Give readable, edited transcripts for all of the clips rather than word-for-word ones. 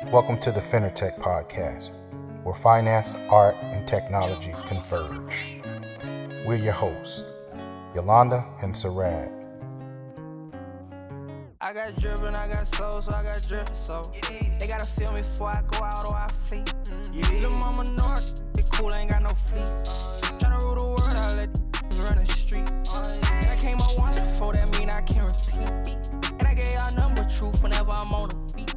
Welcome to the Finartech podcast, where finance, art, and technology converge. We're your hosts, Yolanda and Sarad. I got drip and I got soul, so I got drip, so they gotta feel me before I go out or I flee. Little mama know it cool, ain't got no fleece. Tryna rule the world, I let these run the street. I came up once before, that mean I can repeat. And I gave y'all number truth whenever I'm on the beat.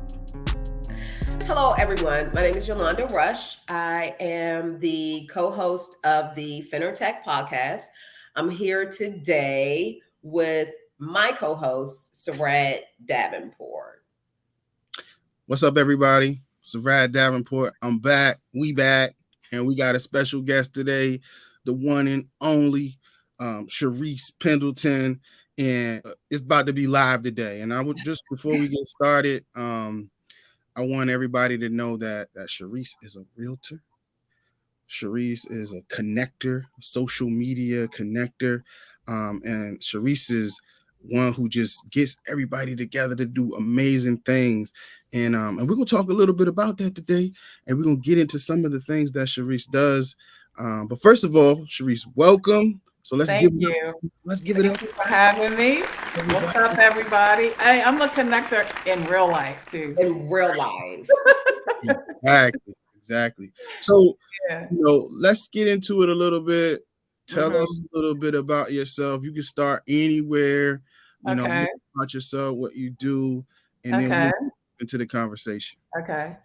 Hello, everyone. My name is Yolanda Rush. I am the co-host of the Finartech podcast. I'm here today with my co-host, Sarad Davenport. What's up, everybody? Sarad Davenport. I'm back. We back, and we got a special guest today, the one and only Cherese Pendleton, and it's about to be live today. And I would just before we get started, I want everybody to know that Cherese is a realtor. Cherese is a connector, social media connector, and Cherese is one who just gets everybody together to do amazing things. And we're gonna talk a little bit about that today, and we're gonna get into some of the things that Cherese does. But first of all, Cherese, welcome. So let's give it up. Let's give it up. Thank you for having me. What's up, everybody? Hey, I'm a connector in real life too. In real life. Exactly. So, Yeah. let's get into it a little bit. Tell us a little bit about yourself. You can start anywhere, Okay. about yourself, what you do, and then we'll get into the conversation. Okay.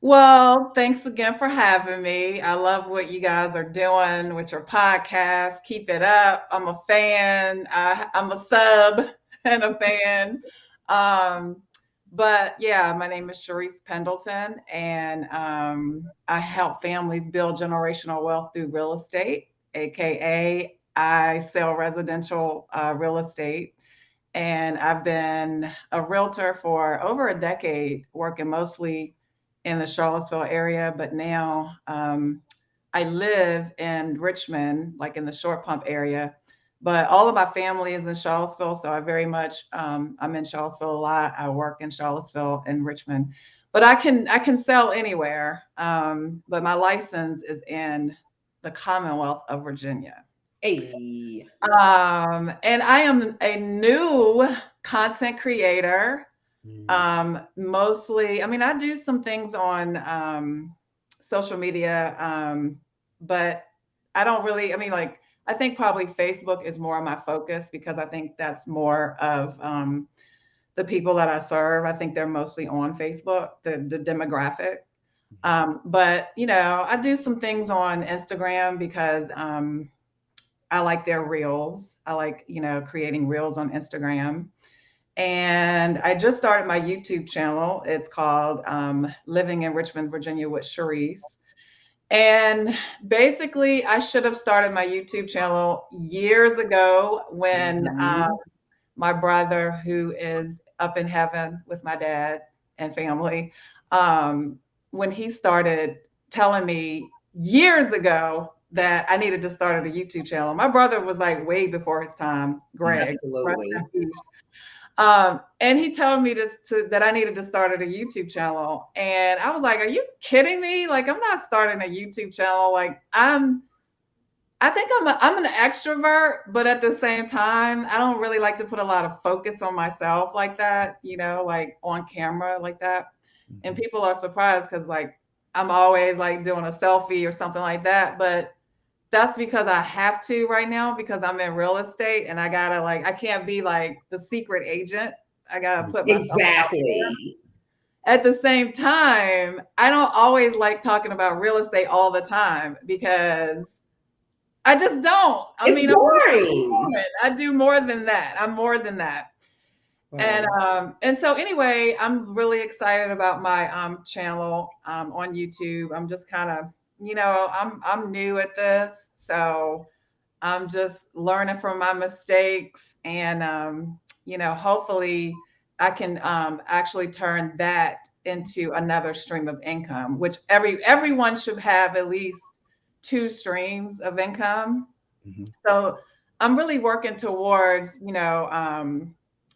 Well, thanks again for having me. I love what you guys are doing with your podcast. Keep it up. I'm a fan. I'm a sub and a fan. But yeah, my name is Cherese Pendleton, and I help families build generational wealth through real estate, aka I sell residential real estate. And I've been a realtor for over a decade, working mostly in the Charlottesville area, but now I live in Richmond, like in the Short Pump area. But all of my family is in Charlottesville, so I very much I'm in Charlottesville a lot. I work in Charlottesville and Richmond, but I can sell anywhere. But my license is in the Commonwealth of Virginia. Hey. And I am a new content creator. Mostly, I mean, I do some things on social media, but I don't really, I mean, like, I think probably Facebook is more of my focus because I think that's more of the people that I serve. I think they're mostly on Facebook, the demographic. But, I do some things on Instagram because I like their reels. I like, creating reels on Instagram. And I just started my YouTube channel. It's called Living in Richmond, Virginia with Cherese. And basically, I should have started my YouTube channel years ago when my brother, who is up in heaven with my dad and family, when he started telling me years ago that I needed to start a YouTube channel. My brother was like way before his time, Greg. Absolutely. And he told me that I needed to start a YouTube channel. And I was like, are you kidding me? Like, I'm not starting a YouTube channel. Like, I think I'm an extrovert, but at the same time, I don't really like to put a lot of focus on myself like that, like on camera like that. And people are surprised because like I'm always like doing a selfie or something like that. But that's because I have to right now because I'm in real estate and I gotta I can't be like the secret agent. I gotta put myself out there. Exactly. At the same time, I don't always like talking about real estate all the time because I just don't. It's boring. I do more than that. I'm more than that. And so anyway, I'm really excited about my channel on YouTube. I'm just kind of, I'm new at this, so I'm just learning from my mistakes, and hopefully I can actually turn that into another stream of income, which everyone should have at least 2 streams of income. So I'm really working towards,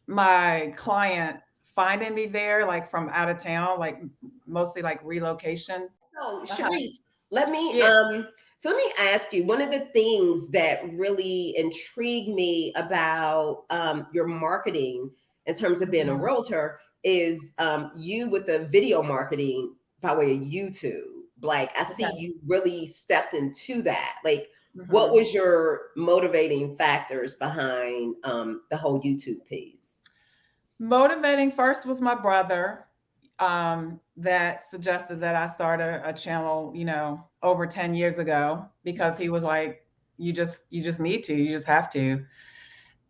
my client finding me there, like from out of town, like mostly like relocation. So, Uh-huh. Cherese, let me Yeah. so let me ask you, one of the things that really intrigued me about your marketing in terms of being a Mhm. realtor is you with the video marketing by way of YouTube. Like, I see Okay. you really stepped into that. Like, what Mhm. was your motivating factors behind the whole YouTube piece? Motivating first was my brother, that suggested that I start a channel, over 10 years ago, because he was like, you just need to, you just have to.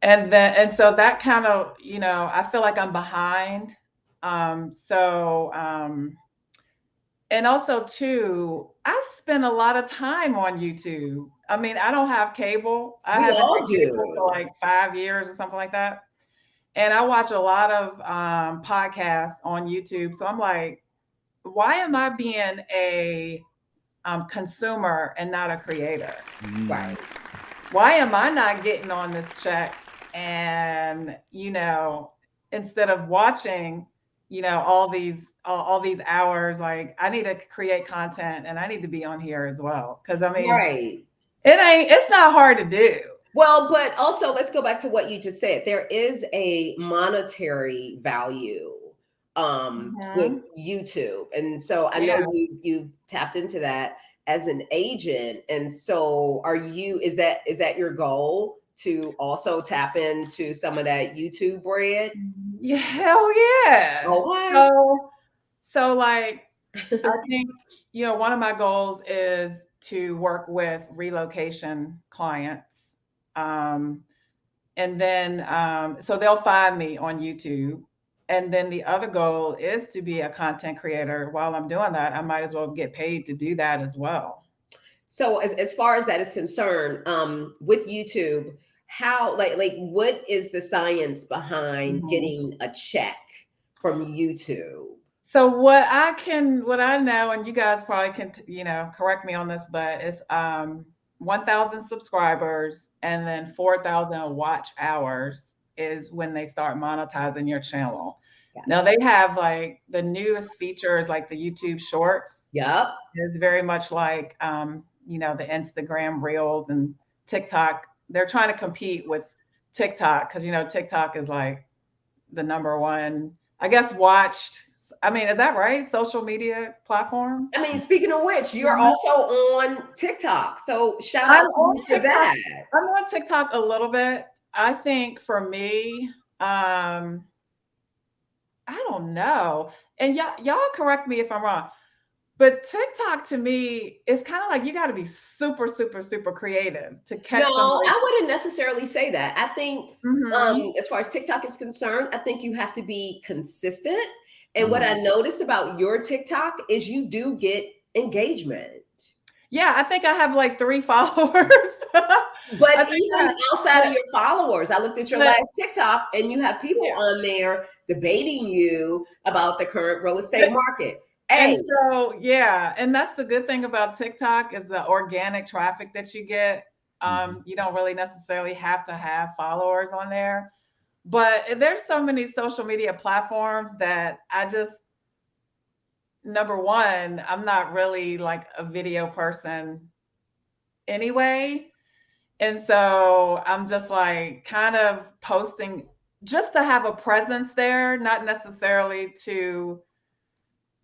And so that kind of, I feel like I'm behind. And also too, I spend a lot of time on YouTube. I mean, I don't have cable. I We haven't all had cable for do. like 5 years or something like that. And I watch a lot of podcasts on YouTube. So I'm like, why am I being a consumer and not a creator? Right. Why am I not getting on this check? And instead of watching, all these hours, like I need to create content and I need to be on here as well. Because I mean, Right. it's not hard to do. Well, but also let's go back to what you just said. There is a monetary value with Mhm. YouTube. And so I know Yeah. you tapped into that as an agent. And so is that your goal to also tap into some of that YouTube bread? Yeah, hell yeah. Okay. So like I think, one of my goals is to work with relocation clients. Um, and then so they'll find me on YouTube. And then the other goal is to be a content creator. While I'm doing that, I might as well get paid to do that as well. So as far as that is concerned, with YouTube, how like what is the science behind Mhm. getting a check from YouTube? So what I know, and you guys probably can, correct me on this, but it's 1,000 subscribers and then 4,000 watch hours is when they start monetizing your channel. Now Gotcha. they have like the newest features, like the YouTube Shorts. Yep. It's very much like, the Instagram Reels and TikTok. They're trying to compete with TikTok because TikTok is like the number one, I guess, watched. I mean, is that right? Social media platform? I mean, speaking of which, you're Mhm. also on TikTok. So shout I'm out to on you for TikTok. that. I'm on TikTok a little bit. I think for me, I don't know. And y'all correct me if I'm wrong. But TikTok to me is kind of like you got to be super, super, super creative to No, catch somebody. I wouldn't necessarily say that. I think, Mhm. as far as TikTok is concerned, I think you have to be consistent. And what I Mhm. noticed about your TikTok is you do get engagement. Yeah, I think I have like 3 followers. I But think I, even outside but of your followers, I looked at your but last TikTok and you have people yeah. on there debating you about the current real estate market. Hey, And so, yeah, and that's the good thing about TikTok is the organic traffic that you get. Mhm. You don't really necessarily have to have followers on there. But there's so many social media platforms that I just, number one, I'm not really like a video person anyway. And so I'm just like kind of posting just to have a presence there, not necessarily to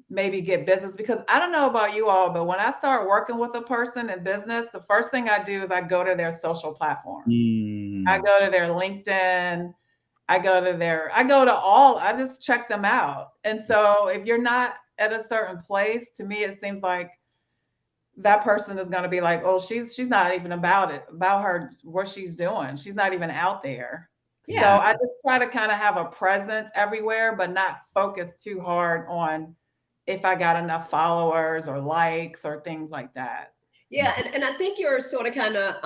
maybe get business, because I don't know about you all, but when I start working with a person in business, the first thing I do is I go to their social platforms. I Mm. go to their LinkedIn, I just check them out. And so if you're not at a certain place, to me it seems like that person is going to be like, oh, she's not even about her what she's doing. She's not even out there. So yeah. I just try to kind of have a presence everywhere, but not focus too hard on if I got enough followers or likes or things like that. Yeah, and I think you're sort of kind of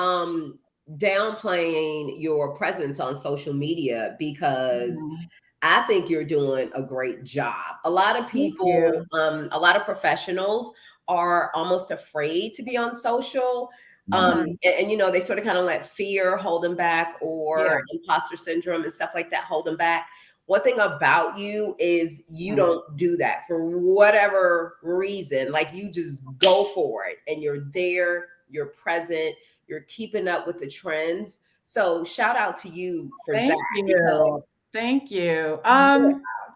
downplaying your presence on social media because Mhm. I think you're doing a great job. A lot of Thank you. people, a lot of professionals are almost afraid to be on social. Mhm. And they sort of kind of let fear hold them back Yeah. or imposter syndrome and stuff like that hold them back. one thing about you is you Mm. don't do that for whatever reason. Like you just go for it and you're there, you're present, you're keeping up with the trends. So shout out to you for Thank that because you. Thank you. yeah,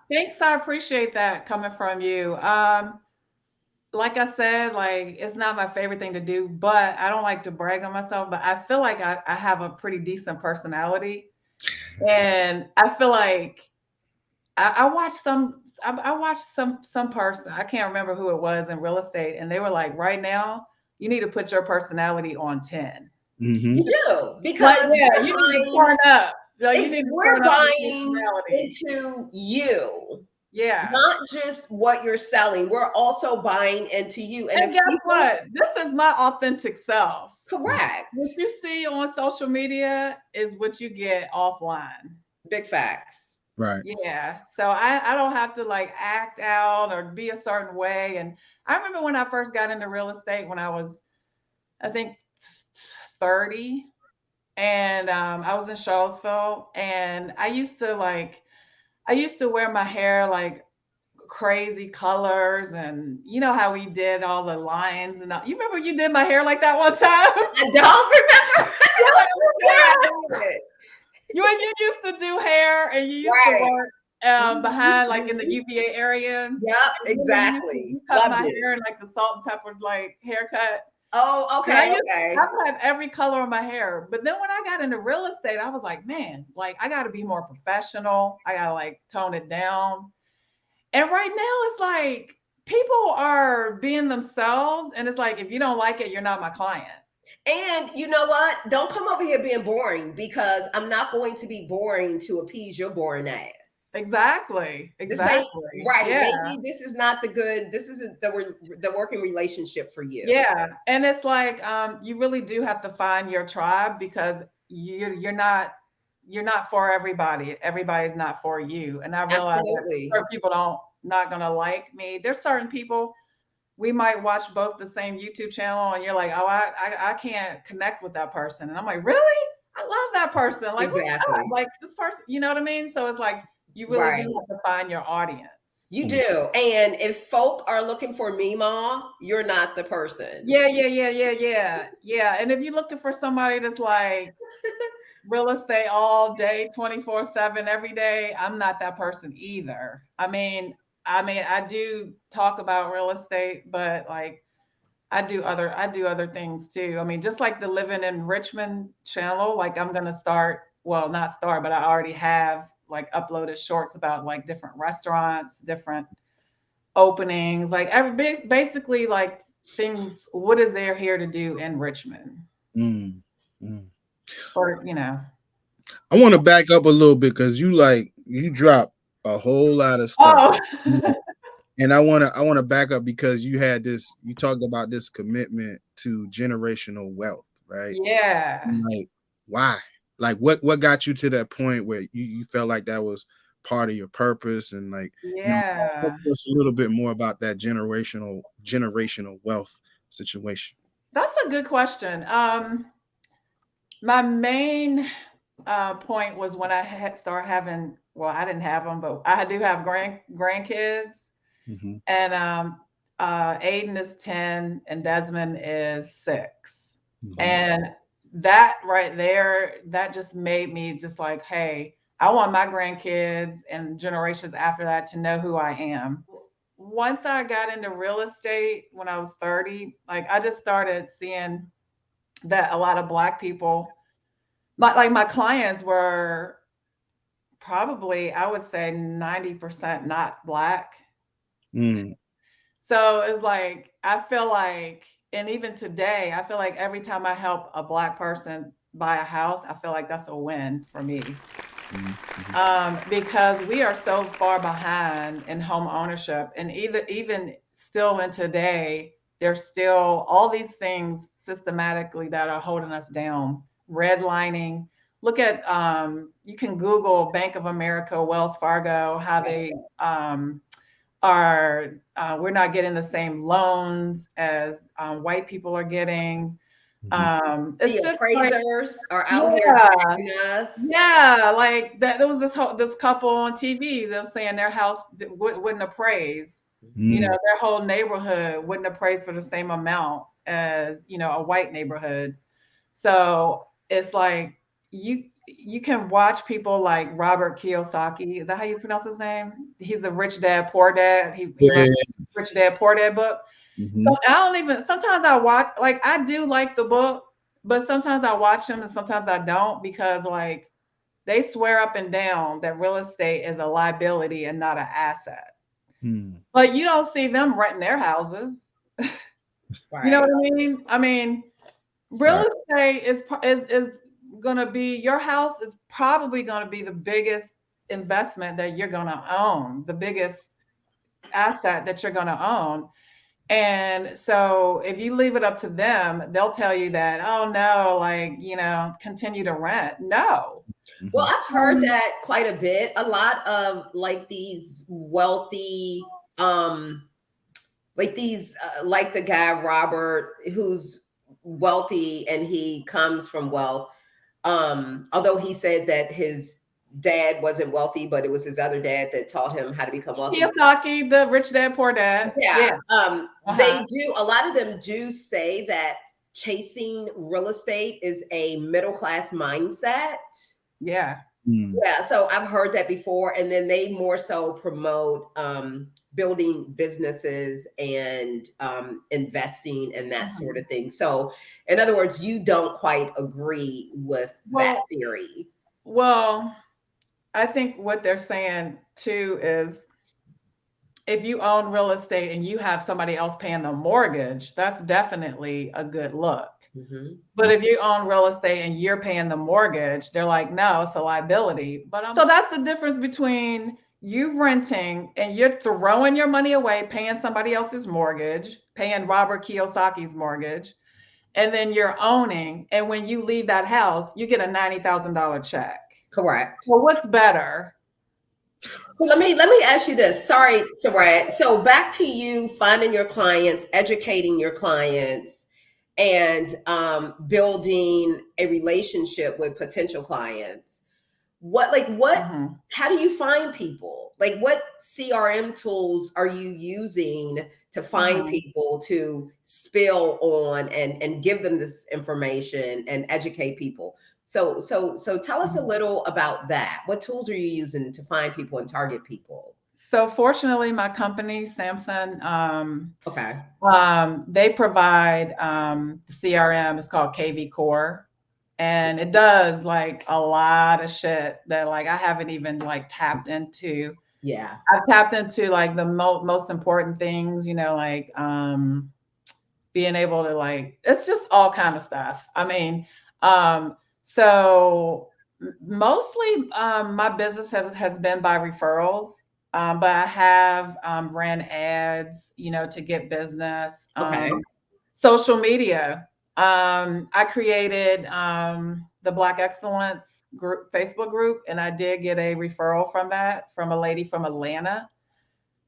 Thanks. I appreciate that coming from you. Like I said, like it's not my favorite thing to do, but I don't like to brag on myself, but I feel like I have a pretty decent personality. And I feel like I watched I watched some person, I can't remember who it was in real estate, and they were like, right now, you need to put your personality on 10. Mm-hmm. you do Like, because yeah, you need to turn up. Like, you need to we're turn up your buying personality. into you, Yeah. not just what you're selling. We're also buying into you. And And if guess people what? This is my authentic self. What correct, you see on social media is what you get offline. big facts. Right. Yeah. So I don't have to like act out or be a certain way. And I remember when I first got into real estate when I was, I think, 30. And I was in Charlottesville. And I used to wear my hair like crazy colors, and you know how we did all the lines and all. You remember you did my hair like that one time? I don't remember, but I'm sure I did. You used to do hair, and you used to Right. work behind like in the UVA area. And Yep, then exactly. you cut Loved my it. hair in like the salt and pepper like haircut. Oh, And okay, okay. I would have every color of my hair. But then when I got into real estate, I was like, man, like I got to be more professional. I got to like tone it down. And right now, it's like people are being themselves, and it's like if you don't like it, you're not my client. And you know what? Don't come over here being boring because I'm not going to be boring to appease your boring ass. Exactly. This ain't Exactly. right. Yeah. Maybe this is not the good. This isn't the working relationship for you. Yeah. And it's like you really do have to find your tribe because you're not for everybody. Everybody's not for you. And I realize that Absolutely. certain people don't not gonna like me. There's certain people we might watch both the same YouTube channel, and you're like, oh, I can't connect with that person. And I'm like, really? I love that person. Like, what's up? Exactly. Like this person, you know what I mean? So it's like you really do Right. have to find your audience. You do. And if folk are looking for Mima, you're not the person. Yeah. And if you're looking for somebody that's like real estate all day, 24/7, every day, I'm not that person either. I do talk about real estate, but like I do other things too. I mean, just like the Living in Richmond channel, like I'm gonna start, well, not start, but I already have like uploaded shorts about like different restaurants, different openings, like basically like things. What is there here to do in Richmond? Mm. Mm. Or you know. I want to back up a little bit because you drop a whole lot of stuff. Oh, And I want to back up because you talked about this commitment to generational wealth, right? yeah. Like why? Like what got you to that point where you felt like that was part of your purpose and like talk Yeah. to us a little bit more about that generational wealth situation. That's a good question. My main point was when I had started having, well, I didn't have them, but I do have grandkids. Mm-hmm. And Aiden is 10 and Desmond is 6. Mm-hmm. And that right there, that just made me just like, hey, I want my grandkids and generations after that to know who I am. Once I got into real estate when I was 30, like I just started seeing that a lot of Black people, my clients were probably, I would say 90% not Black. Mm. So it's like, I feel like, and even today, I feel like every time I help a Black person buy a house, I feel like that's a win for me. Because we are so far behind in home ownership, and even still in today, there's still all these things systematically that are holding us down. Redlining. Look at you can Google Bank of America, Wells Fargo, how they are we're not getting the same loans as white people are getting. The It's just like, appraisers are out here yeah, judging us. yeah, like that. There was this couple on TV that was saying their house wouldn't appraise. You know, Mm. their whole neighborhood wouldn't appraise for the same amount as, a white neighborhood. So it's like you can watch people like Robert Kiyosaki. Is that how you pronounce his name? He's a Rich Dad Poor Dad. He Yeah. wrote Rich Dad Poor Dad book. So Mhm. I don't even, sometimes I watch, like I do like the book, but sometimes I watch them and sometimes I don't, because like they swear up and down that real estate is a liability and not an asset. Mm. But you don't see them renting their houses. You know Right. what I mean? I mean, real Right. estate is going to be, your house is probably going to be the biggest investment that you're going to own, the biggest asset that you're going to own. And so if you leave it up to them, they'll tell you that, oh no, like, continue to rent. No. Well, Mhm. I've heard that quite a bit. A lot of like these wealthy, like the guy Robert, who's wealthy and he comes from wealth. Although he said that his dad wasn't wealthy, but it was his other dad that taught him how to become wealthy. Kiyosaki, the Rich Dad Poor Dad. Yeah. Uh-huh. A lot of them do say that chasing real estate is a middle class mindset. Yeah. Mm. Yeah, so I've heard that before, and then they more so promote building businesses and investing and that sort of thing. So, in other words, you don't quite agree with that Well, theory. well, I think what they're saying too is, if you own real estate and you have somebody else paying the mortgage, that's definitely a good look. Mhm. But if you own real estate and you're paying the mortgage, they're like, no, it's a liability. So that's the difference between you renting and you're throwing your money away, paying somebody else's mortgage, paying Robert Kiyosaki's mortgage, and then you're owning. And when you leave that house, you get a $90,000 check. Correct. Well, what's better? So let me ask you this. Sorry, Sarad. So back to you finding your clients, educating your clients, and building a relationship with potential clients. What Mhm. how do you find people? Like what CRM tools are you using to find Mhm. people to spill on and give them this information and educate people? So tell us a Mhm. little about that. What tools are you using to find people and target people? So fortunately, my company, Samsung, Okay. they provide the CRM. It's called KV Core, and it does like a lot of shit that like I haven't even like tapped into. Yeah. I've tapped into like the most important things, like being able to like, it's just all kind of stuff. I mean, so mostly my business has been by referrals, but I have ran ads, to get business. Okay. Social media. I created the Black Excellence group, Facebook group, and I did get a referral from that, from a lady from Atlanta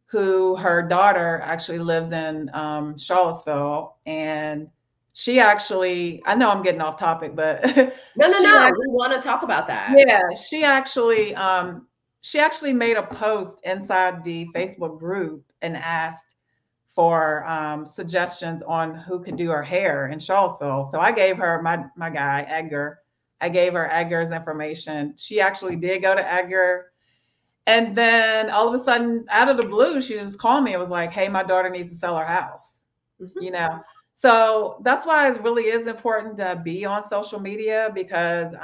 who, her daughter actually lives in Charlottesville, and she actually, I know I'm getting off topic, but No, no, she no. actually, We want to talk about that. yeah, she actually made a post inside the Facebook group and asked for suggestions on who could do her hair in Charlottesville. So I gave her my guy Edgar. I gave her Edgar's information. She actually did go to Edgar, and then all of a sudden, out of the blue, she just called me and was like, "Hey, my daughter needs to sell her house." Mhm. You know, so that's why it really is important to be on social media, because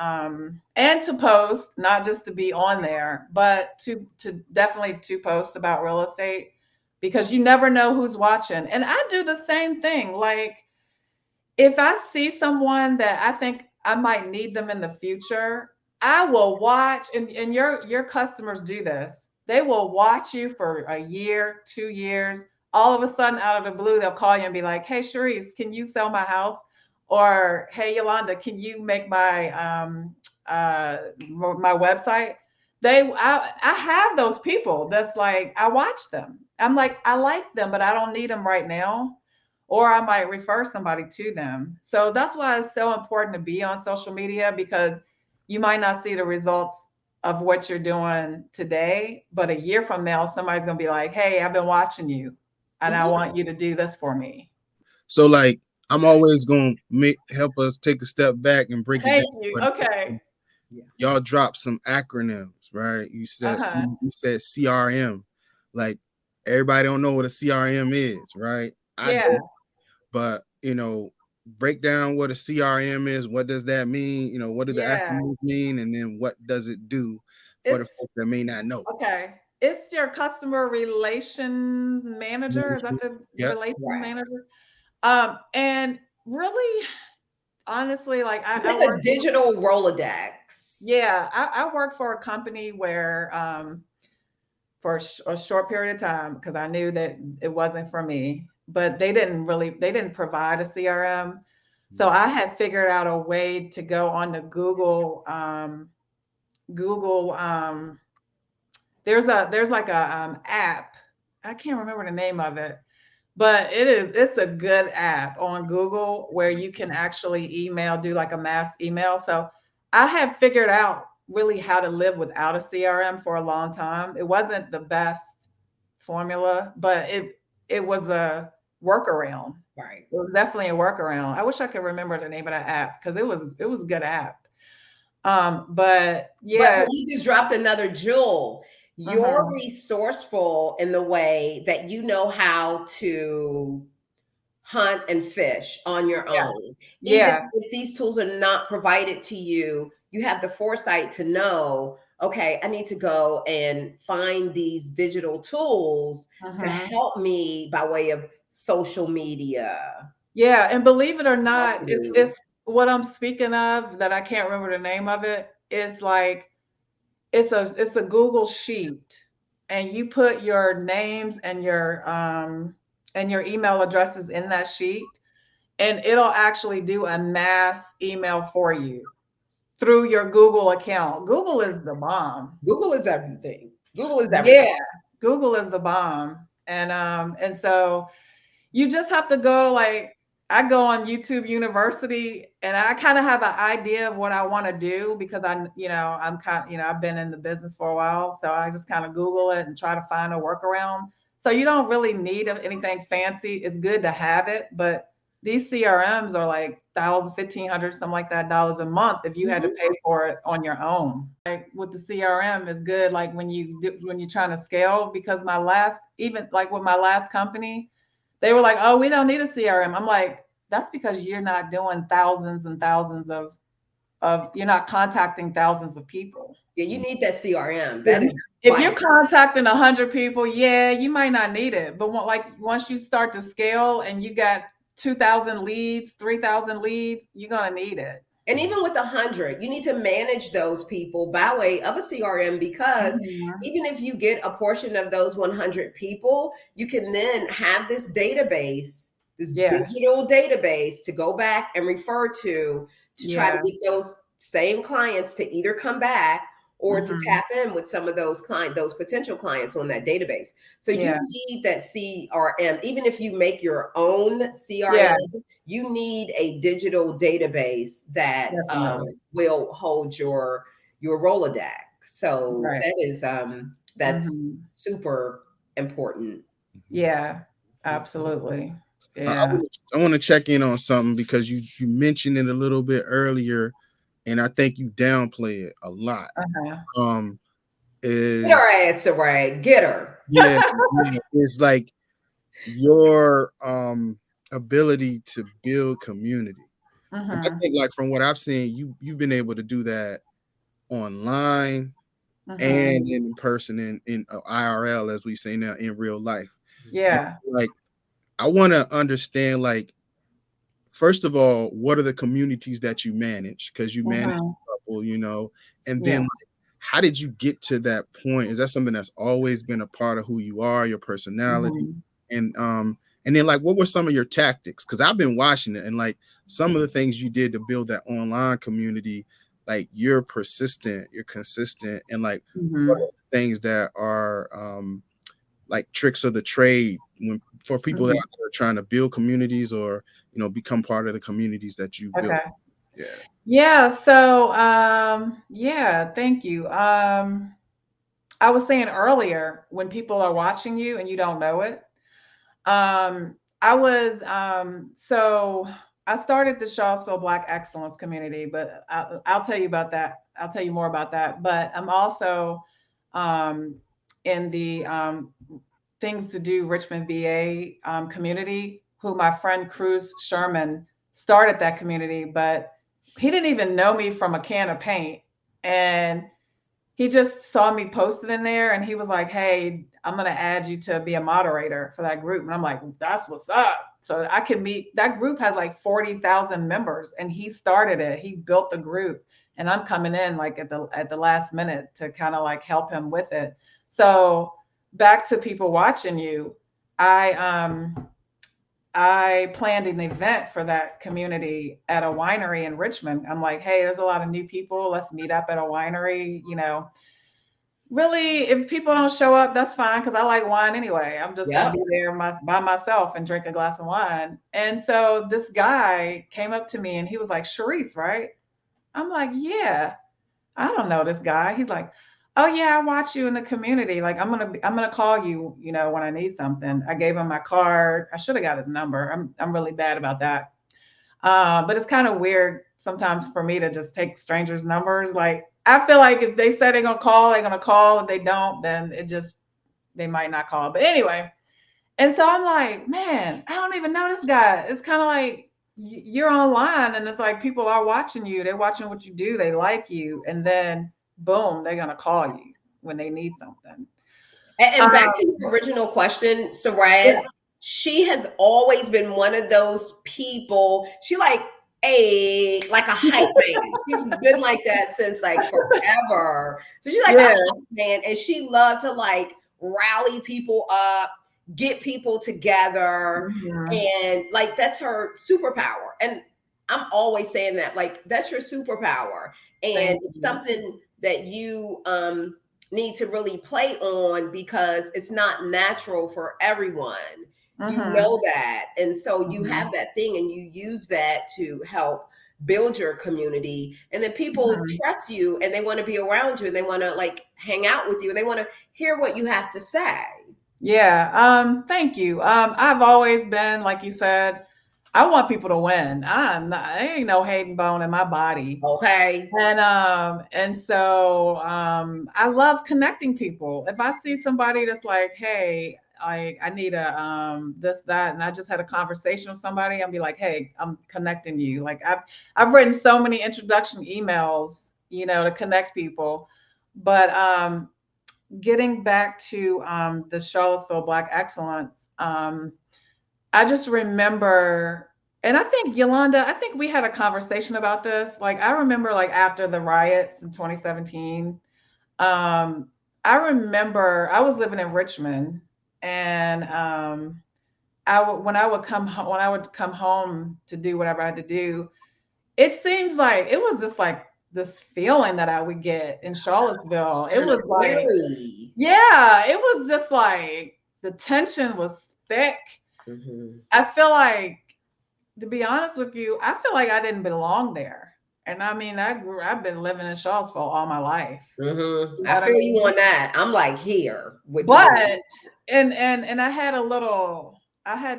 and to post, not just to be on there, but to definitely to post about real estate, because you never know who's watching. And I do the same thing. Like if I see someone that I think I might need them in the future, I will watch, and your customers do this. They will watch you for a year, 2 years. All of a sudden, out of the blue, they'll call you and be like, "Hey, Cherese, can you sell my house?" Or, "Hey, Yolanda, can you make my website?" I have those people that's like, I watch them. I'm like, I like them, but I don't need them right now. or I might refer somebody to them. So that's why it's so important to be on social media, because you might not see the results of what you're doing today, but a year from now, somebody's going to be like, hey, I've been watching you and I want you to do this for me. So like, I'm always going to help us take a step back and break it down. Thank you. Okay. Y'all dropped some acronyms, right? You said CRM. Like, everybody don't know what a CRM is, right? I do, but break down what a CRM is. What does that mean? What do the acronyms mean? And then what does it do for the folks that may not know? Okay. It's your customer relations manager. Is that the relations manager? And really, honestly, like I work a digital Rolodex. Yeah, I work for a company where for a short period of time, because I knew that it wasn't for me, but they didn't provide a CRM. So I had figured out a way to go on to Google. There's like a app. I can't remember the name of it, but it's a good app on Google where you can actually do like a mass email. So I have figured out really how to live without a CRM for a long time. It wasn't the best formula, but it was a workaround. Right. It was definitely a workaround. I wish I could remember the name of that app, because it was a good app. But you just dropped another jewel. You're resourceful in the way that you know how to hunt and fish on your own. Even if these tools are not provided to you, you have the foresight to know, okay, I need to go and find these digital tools to help me by way of social media. Yeah, and believe it or not, it's what I'm speaking of that I can't remember the name of it. It's like it's a Google sheet, and you put your names and your email addresses in that sheet, and it'll actually do a mass email for you through your Google account. Google is the bomb. Google is everything. Google is everything. Yeah, Google is the bomb. And so you just have to go, like, I go on YouTube University, and I kind of have an idea of what I want to do, because I'm I've been in the business for a while. So I just kind of Google it and try to find a workaround. So you don't really need anything fancy. It's good to have it, but these CRMs are like $1,000, $1,500, something like that dollars a month if you had to pay for it on your own. Like with the CRM is good, like when you're trying to scale, because with my last company, they were like, oh, we don't need a CRM. I'm like, that's because you're not doing thousands and thousands of you're not contacting thousands of people. Yeah, you need that CRM. If you're contacting 100 people, you might not need it. But once you start to scale and you got 2,000 leads, 3,000 leads, you're gonna need it. And even with 100, you need to manage those people by way of a CRM, because even if you get a portion of those 100 people, you can then have this database, digital database to go back and refer to try to get those same clients to either come back or to tap in with some of those potential clients on that database. So you need that CRM. Even if you make your own CRM, you need a digital database that will hold your Rolodex. So that is that's super important. Yeah, absolutely. Yeah. I want to check in on something, because you mentioned it a little bit earlier, and I think you downplay it a lot. Get her ass away. Get her. Yeah, it's like your ability to build community. I think, like, from what I've seen, you've been able to do that online and in person, in IRL, as we say now, in real life. Yeah. And, like, I want to understand, like, first of all, what are the communities that you manage? Because you manage a couple, and then like, how did you get to that point? Is that something that's always been a part of who you are, your personality? And then, like, what were some of your tactics? Because I've been watching it, and like some of the things you did to build that online community, like, you're persistent, you're consistent, and like what are the things that are like tricks of the trade for people that are trying to build communities or, you know, become part of the communities that you built? Yeah. So, thank you. I was saying earlier, when people are watching you and you don't know it, so I started the Charlottesville Black Excellence Community, but I'll tell you about that. I'll tell you more about that. But I'm also in the Things to Do Richmond, VA community, who my friend Cruz Sherman started that community, but he didn't even know me from a can of paint. And he just saw me posted in there and he was like, hey, I'm going to add you to be a moderator for that group. And I'm like, that's what's up. So I can meet, that group has like 40,000 members and he started it. He built the group and I'm coming in like at the last minute to kind of like help him with it. So back to people watching you, I planned an event for that community at a winery in Richmond. I'm like, hey, there's a lot of new people. Let's meet up at a winery. You know, really, if people don't show up, that's fine because I like wine anyway. I'm just going to be there by myself and drink a glass of wine. And so this guy came up to me and he was like, Cherese, right? I'm like, yeah, I don't know this guy. He's like, oh yeah, I watch you in the community. Like I'm gonna call you, you know, when I need something. I gave him my card. I should have got his number. I'm really bad about that. But it's kind of weird sometimes for me to just take strangers' numbers. Like I feel like if they say they're gonna call, they're gonna call. If they don't, then they might not call. But anyway, and so I'm like, man, I don't even know this guy. It's kind of like you're online and it's like people are watching you. They're watching what you do. They like you. And then boom, they're going to call you when they need something. And back to your original question, Sarad, she has always been one of those people. She like a hype man. She's been like that since like forever. So she's like a hype man, and she loved to like rally people up, get people together, and like that's her superpower. And I'm always saying that, like that's your superpower, and it's something that you need to really play on because it's not natural for everyone. You know that. And so you have that thing and you use that to help build your community. And then people trust you and they want to be around you and they want to like hang out with you and they want to hear what you have to say. Yeah. Thank you. I've always been, like you said, I want people to win. I ain't no hating bone in my body. Okay. And so I love connecting people. If I see somebody that's like, hey, I need a this, that, and I just had a conversation with somebody, I'll be like, hey, I'm connecting you. Like I've written so many introduction emails, you know, to connect people. But getting back to the Charlottesville Black Excellence, I just remember, and I think Yolanda, I think we had a conversation about this. Like I remember like after the riots in 2017, I remember I was living in Richmond and when I would come home to do whatever I had to do, it seems like it was just like this feeling that I would get in Charlottesville. It was like, yeah, it was just like the tension was thick. I feel like, to be honest with you, I feel like I didn't belong there. And I mean, I've been living in Charlottesville all my life. I feel you on that. I'm like here with but you. And I had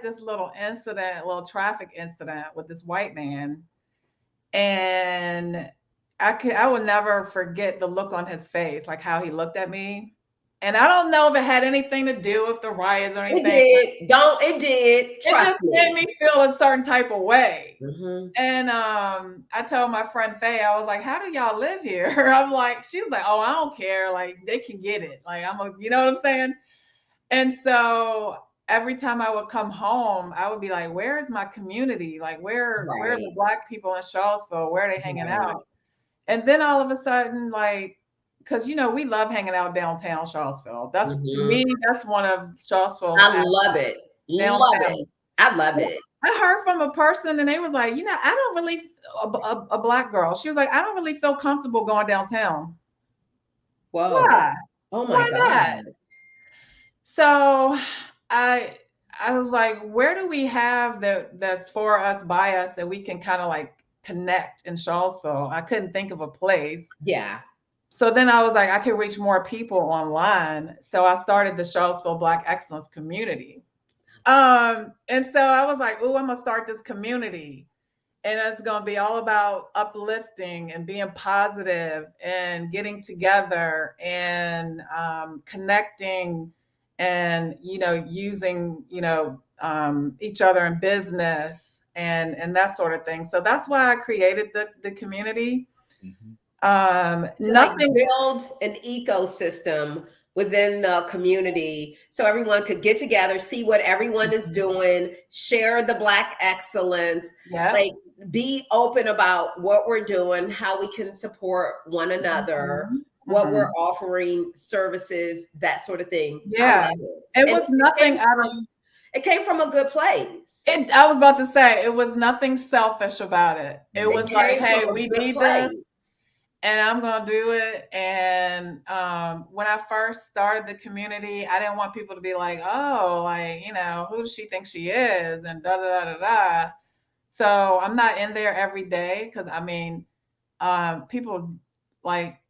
this little incident, little traffic incident with this white man. And I would never forget the look on his face, like how he looked at me. And I don't know if it had anything to do with the riots or anything. It did. Trust it just made me feel a certain type of way. And I told my friend Faye, I was like, how do y'all live here? I'm like, she was like, oh, I don't care. Like they can get it. Like you know what I'm saying? And so every time I would come home, I would be like, where is my community? Like where are the Black people in Charlottesville? Where are they hanging out? And then all of a sudden, like, because you know we love hanging out downtown Charlottesville. That's to me, that's one of Charlottesville. I love it. Love it. I love it. I heard from a person and they was like, you know, I don't really a Black girl. She was like, I don't really feel comfortable going downtown. Whoa. Why? Oh my God. Not? So I I was like, where do we have that's for us, by us, that we can kind of like connect in Charlottesville? I couldn't think of a place. Yeah. So then I was like, I can reach more people online. So I started the Charlottesville Black Excellence Community. And so I was like, oh, I'm gonna start this community. And it's gonna be all about uplifting and being positive and getting together and connecting and using each other in business and that sort of thing. So that's why I created the community. Like build an ecosystem within the community so everyone could get together, see what everyone is doing, share the Black excellence, like be open about what we're doing, how we can support one another, what we're offering, services, that sort of thing. Yeah, it was nothing out of. It came from a good place. I was about to say, it was nothing selfish about it. It was like, hey, we need this. And I'm going to do it. And when I first started the community, I didn't want people to be like, oh, like, who does she think she is? And da, da, da, da, da. So I'm not in there every day because, people, like,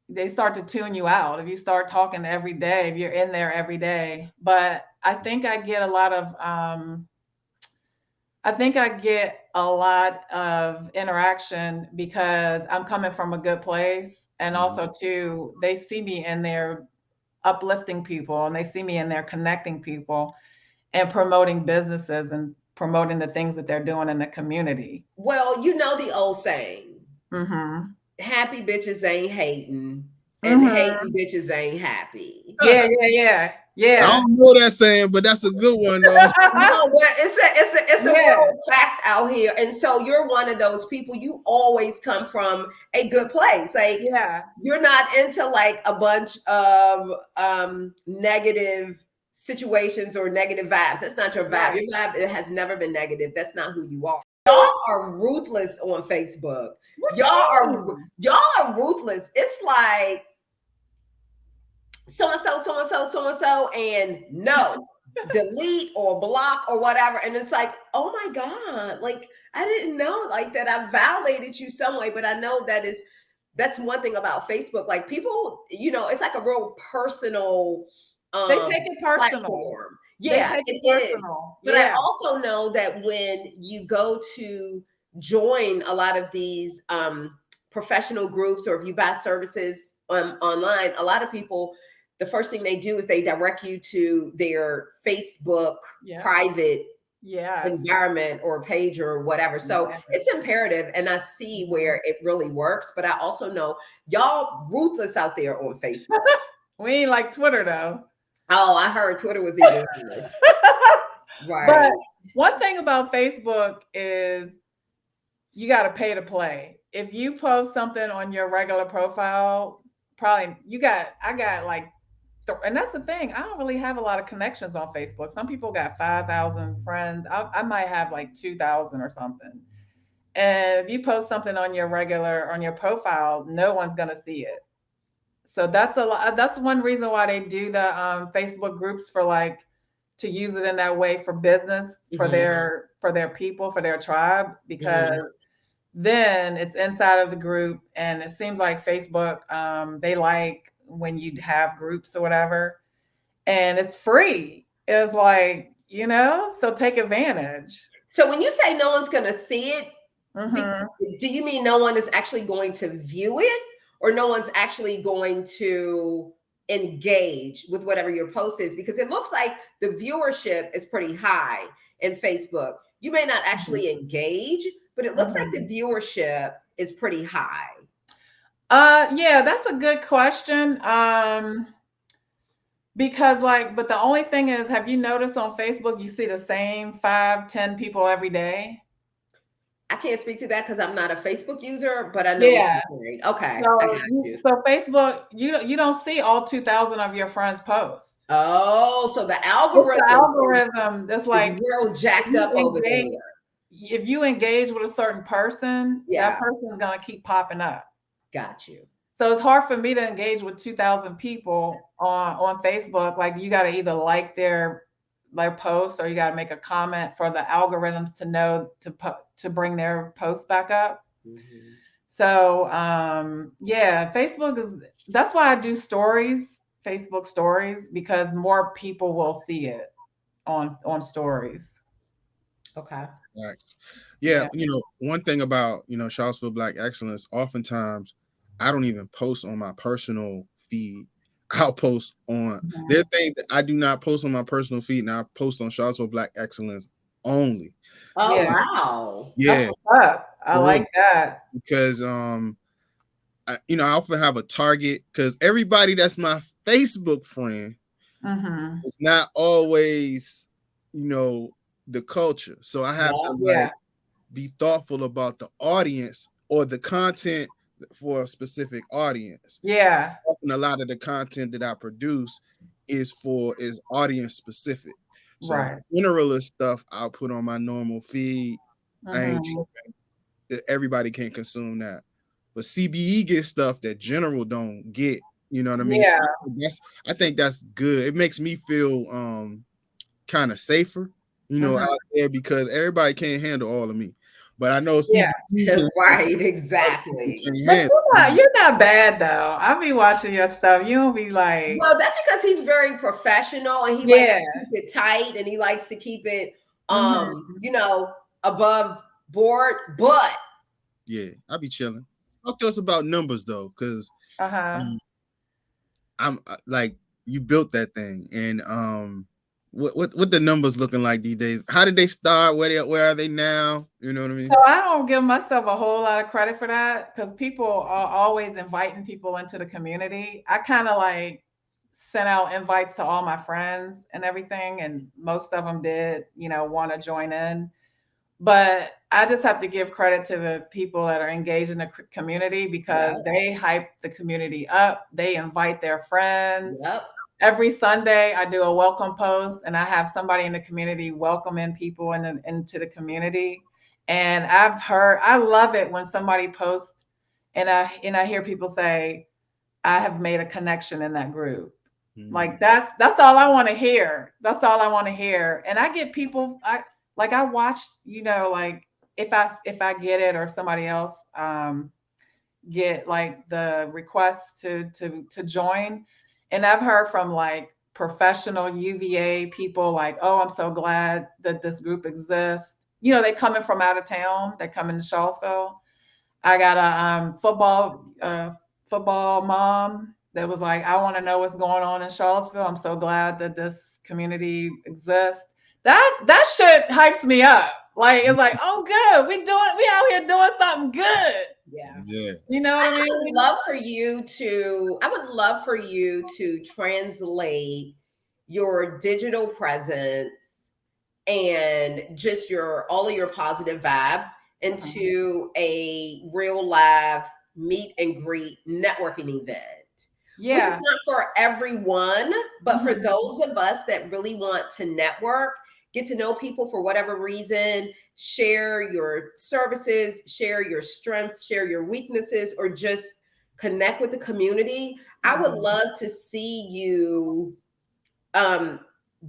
they start to tune you out if you start talking every day, if you're in there every day. But I think I get a lot of interaction because I'm coming from a good place. And also too, they see me in there uplifting people and they see me in there connecting people and promoting businesses and promoting the things that they're doing in the community. Well, you know the old saying, happy bitches ain't hating and hating bitches ain't happy. Yeah. I don't know that saying, but that's a good one, though. No, it's a real fact out here. And so you're one of those people. You always come from a good place. Like, you're not into like a bunch of negative situations or negative vibes. That's not your vibe. Your vibe, it has never been negative. That's not who you are. Y'all are ruthless on Facebook. Y'all are ruthless. It's like so-and-so, and no, delete or block or whatever. And it's like, oh my God, like, I didn't know like that I violated you some way, but I know that's one thing about Facebook. Like people, it's like a real personal, they take it personal. Platform. Yeah, it is. But I also know that when you go to join a lot of these professional groups, or if you buy services online, a lot of people, the first thing they do is they direct you to their Facebook private environment or page or whatever. So it's imperative. And I see where it really works. But I also know y'all ruthless out there on Facebook. We ain't like Twitter though. Oh, I heard Twitter was even right. But one thing about Facebook is you got to pay to play. If you post something on your regular profile, probably I got like, and that's the thing. I don't really have a lot of connections on Facebook. Some people got 5,000 friends. I might have like 2,000 or something. And if you post something on your profile, no one's going to see it. So that's a lot. That's one reason why they do the Facebook groups, for like to use it in that way for business, for their people, for their tribe, because then it's inside of the group. And it seems like Facebook, they like when you have groups or whatever, and it's free. It's like, so take advantage. So when you say no one's going to see it, do you mean no one is actually going to view it, or no one's actually going to engage with whatever your post is? Because it looks like the viewership is pretty high in Facebook. You may not actually engage, but it looks like the viewership is pretty high. Yeah, that's a good question. Because but the only thing is, have you noticed on Facebook, you see the same 5-10 people every day? I can't speak to that because I'm not a Facebook user, but I know. Okay. So, I got you. So Facebook, you don't see all 2,000 of your friends' posts. Oh, so the algorithm that's like real jacked up over there. If you engage with a certain person, that person is going to keep popping up. Got you. So it's hard for me to engage with 2,000 people on Facebook. Like, you got to either like their their posts, or you got to make a comment for the algorithms to know to bring their posts back up. Mhm. So yeah, that's why I do stories, Facebook stories, because more people will see it on stories. Okay. Right. Yeah, Yeah. one thing about Charlottesville Black Excellence, oftentimes I don't even post on my personal feed. I'll post on there are Mhm. things that I do not post on my personal feed, and I post on Charlottesville Black Excellence only. Oh, Yeah. wow. That's Yeah, what's up. I for real. like that. Because I often have a target, because everybody that's my Facebook friend Hmm. is not always, the culture. So I have to Yeah. Yeah. be thoughtful about the audience or the content for a specific audience. Yeah. Often a lot of the content that I produce is audience specific. So Right. generalist stuff I'll put on my normal feed. I ain't Hmm. tripping that everybody can consume that. But CBE gets stuff that general don't get. You know what I mean? Yeah. I think that's good. It makes me feel kind of safer, Hmm. out there, because everybody can't handle all of me. But I know Yeah. CBE can Right, other people exactly. can't But handle. you're not bad though. I be watching your stuff. You don't be like, Well, that's because he's very professional and he likes yeah. to keep it tight and he likes to keep it Hmm. above board. But Yeah, I be chilling. Talk to us about numbers though, because Uh-huh. I'm like, you built that thing, and what the numbers looking like these days? How did they start? Where are they now? You know what I So mean? I don't give myself a whole lot of credit for that because people are always inviting people into the community. I kind of like sent out invites to all my friends and everything, and most of them did, want to join in. But I just have to give credit to the people that are engaged in the community because yeah, they hype the community up. They invite their friends. yep. Every Sunday, I do a welcome post, and I have somebody in the community welcoming people into the community. And I love it when somebody posts, and I hear people say, "I have made a connection in that group." Mm. Like that's all I want to hear. That's all I want to hear. And I get people. I watch, like if I get it or somebody else get like the request to join, and I've heard from like professional UVA people like, oh, I'm so glad that this group exists. They coming from out of town, they come into Charlottesville. I got a football mom that was like, I want to know what's going on in Charlottesville. I'm so glad that this community exists. That shit hypes me up. Like it's like, oh good, we out here doing something good. Yeah. Yeah. You know what I would mean? love for you to I would love for you to translate your digital presence and just your all of your positive vibes Mhm. into a real live meet and greet networking event, which is Yeah. not for everyone, but for Mhm. those of us that really want to network, get to know people for whatever reason, share your services, share your strengths, share your weaknesses, or just connect with the community. I would Mhm. love to see you um,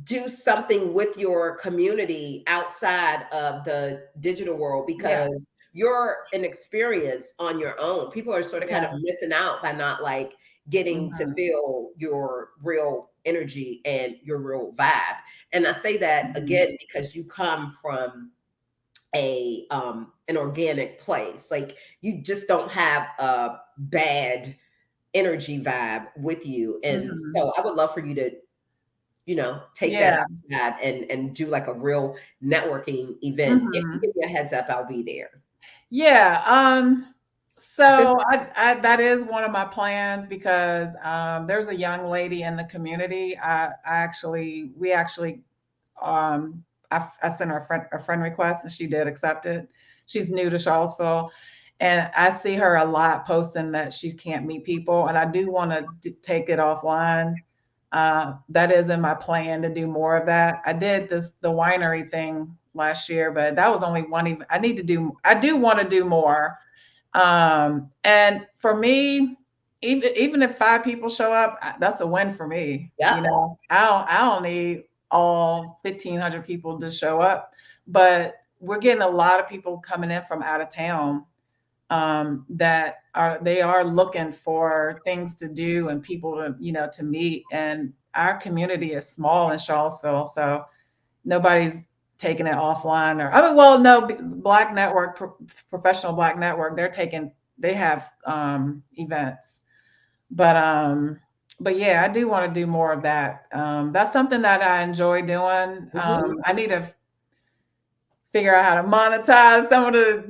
do something with your community outside of the digital world Yeah. because you're an experience on your own. People are sort of kind of Yeah. missing out by not like getting to Mhm. feel your real energy and your real vibe. And I say that Mhm. again because you come from an organic place. Like you just don't have a bad energy vibe with you. And Mhm. so I would love for you to take that Yeah. outside and do like a real networking event. If you Mhm. give me a heads up, I'll be there. Yeah. So that is one of my plans because there's a young lady in the community. We actually, I sent her a friend request and she did accept it. She's new to Charlottesville, and I see her a lot posting that she can't meet people, and I do want to take it offline. That is in my plan to do more of that. I did the winery thing last year, but that was only one. Even I do want to do more. And for me, even if 5 people show up, that's a win for me. Yep. I don't need all 1,500 people to show up, but we're getting a lot of people coming in from out of town that are looking for things to do and people to meet. And our community is small in Charlottesville, so nobody's taking it offline. Or no, Black Network, Professional Black Network, they have events, but yeah, I do want to do more of that. That's something that I enjoy doing. I need to figure out how to monetize some of the